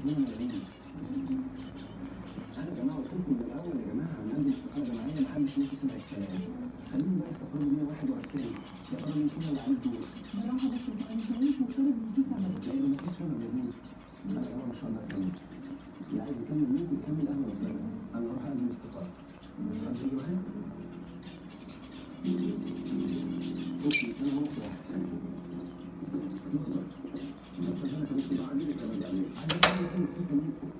ربنا ما يعين. انا يا جماعه قلت لكم من الاول يا جماعه انا عندي استقاله جماعيه ما حدش ليه يسمع الكلام. خليهم بقى يستقروا 101 واركان. يا ترى مين فينا اللي عليه الدور؟ بصراحة بس مش مفترض إن في سبب. لان مفيش سبب يا بنتي. انا يا جماعه مش هقدر اكمل. اللي عايز يكمل منكم يكمل اهلا وسهلا. انا هروح اقدم استقاله. هتيجي معايا؟ اوكي انا هروح واحد. بس عشان انا كنت بعدين كمان يعني عايز اعمل كل فلوس منكم.